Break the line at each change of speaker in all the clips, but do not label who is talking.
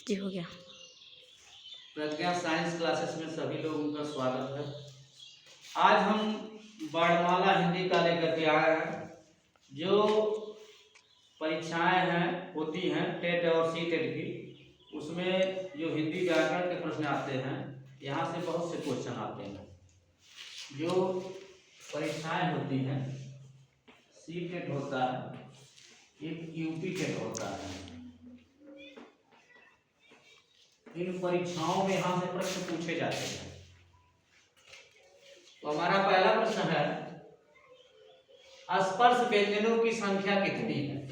जी हो गया।
प्रज्ञा science classes में सभी लोगों का स्वागत है। आज हम वर्णमाला हिंदी का लेकर के आए हैं। जो परीक्षाएं हैं होती हैं टेट और सी टेट की, उसमें जो हिंदी व्याकरण के प्रश्न आते हैं, यहाँ से बहुत से क्वेश्चन आते हैं। जो परीक्षाएं होती हैं, सी टेट होता है, एक यूपी टेट होता है। इन परीक्षाओं में यहाँ से प्रश्न पूछे जाते हैं। तो हमारा पहला प्रश्न है, स्पर्श व्यंजनों की संख्या कितनी है?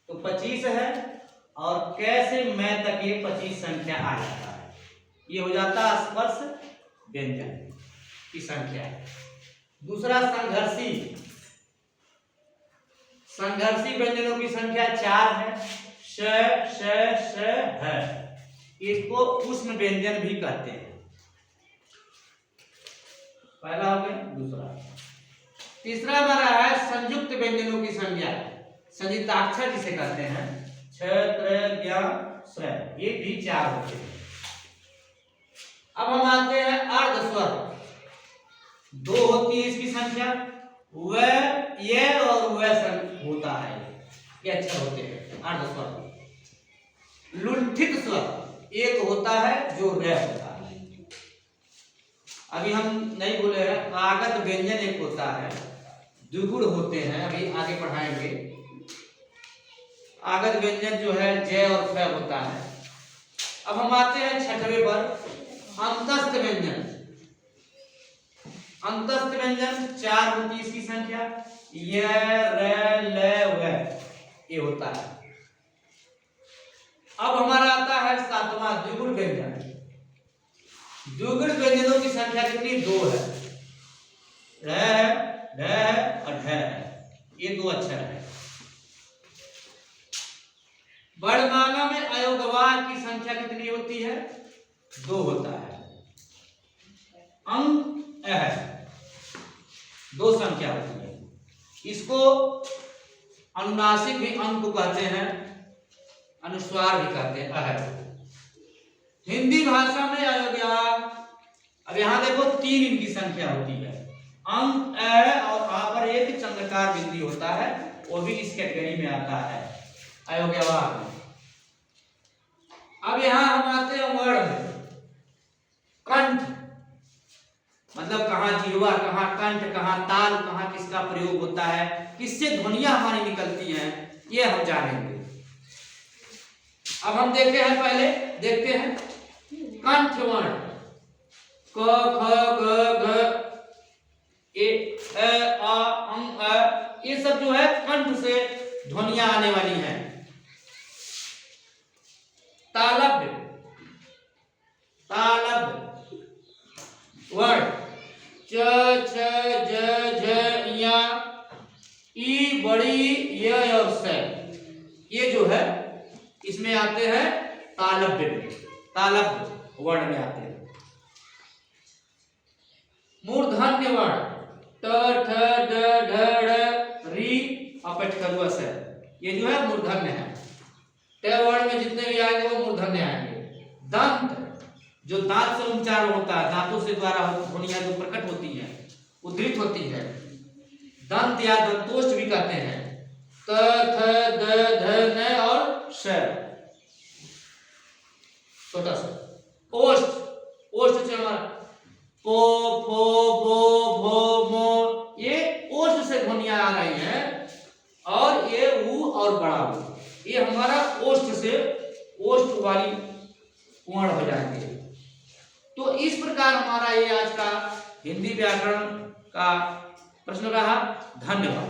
तो 25 है, और कैसे मैं तक ये 25 संख्या आ जाता है, ये हो जाता है स्पर्श व्यंजन की संख्या। दूसरा, संघर्षी व्यंजनों की संख्या 4 है। श है, इसको उष्ण व्यंजन भी कहते हैं। पहला हो गया। दूसरा, तीसरा हमारा है संयुक्त व्यंजनों की संख्या, संयुक्ताक्षर जिसे कहते हैं, छ, त्र, ज्ञ, स्व, ये भी 4 होते हैं। अब हम आते हैं अर्ध स्वर। 2 होती है इसकी संख्या, व, ये और व होता है, ये अक्षर होते हैं अर्ध स्वर। लुंठित स्वर एक होता है जो र होता है। अभी हम नहीं बोले हैं, आगत व्यंजन एक होता है, द्विगुण होते हैं, अभी आगे पढ़ाएंगे। आगत व्यंजन जो है जय और फ होता है। अब हम आते हैं 6वें पर, अंतस्थ व्यंजन। अंतस्थ व्यंजन 4 होती है इसकी संख्या, य, र, ल, व, ये होता है। अब हमारा आता है 7वां द्विगुण व्यंजन। द्विगुण व्यंजनों की संख्या कितनी? 2 है। र है, ढ है और ढ है, ये 2 अक्षर है। वर्णमाला में अयोगवार की संख्या कितनी होती है? 2 होता है। अंक है, 2 संख्या होती है। इसको अनुनासिक भी अंक को कहते हैं, अनुस्वार भी कहते हैं, अह। हिंदी भाषा में अयोगवार, अब यहां देखो 3 इनकी संख्या होती है, अंक, अ और आ पर एक चंद्रकार बिंदी होता है, वो भी इस कैटेगरी में आता है, अयोगवार में। अब यहां हम आते हैं वर्ण में। कंठ मतलब कहां जिह्वा, कहां कंठ, कहां ताल, कहां किसका प्रयोग होता है, किससे ध्वनियां हमारी निकलती हैं, ये हम जानेंगे। अब हम देखते हैं, पहले देखते हैं कंठ वर्ण, क, ख, ग, घ, ए, आ, अंग, अ, ये सब जो है कंठ से ध्वनियां आने वाली हैं। तालव्य, तालव्य वर्ण च, छ, ज, झ, या, ई बड़ी, य और स, ये जो है इसमें आते हैं तालव्य में, तालव्य वर्ण में आते हैं। मूर्धन्य वर्ण ट, ठ, ड, ढ, ढ़, री, अपठ, करुआ, स, ये जो है मूर्धन्य है। ट वर्ण में जितने भी आएंगे वो मूर्धन्य आएंगे। दंत, जो दांत से उच्चारण होता है, दांतों से द्वारा ध्वनियां जो प्रकट होती हैं, उद्धृत होती है, दंत या दंतोष्ठ भी कहते हैं। त, थ, द, ध, न और श, छोटा सा। ओष्ठ, ओष्ठ से हमारा पो, फो, बो, भो, मो, ये ओष्ठ से ध्वनियां आ रही हैं, और ये ऊ और बड़ा ऊ, ये हमारा ओष्ठ से, ओष्ठ वाली वर्ण हो जाएंगे। तो इस प्रकार हमारा ये आज का हिंदी व्याकरण का प्रश्न रहा। धन्यवाद।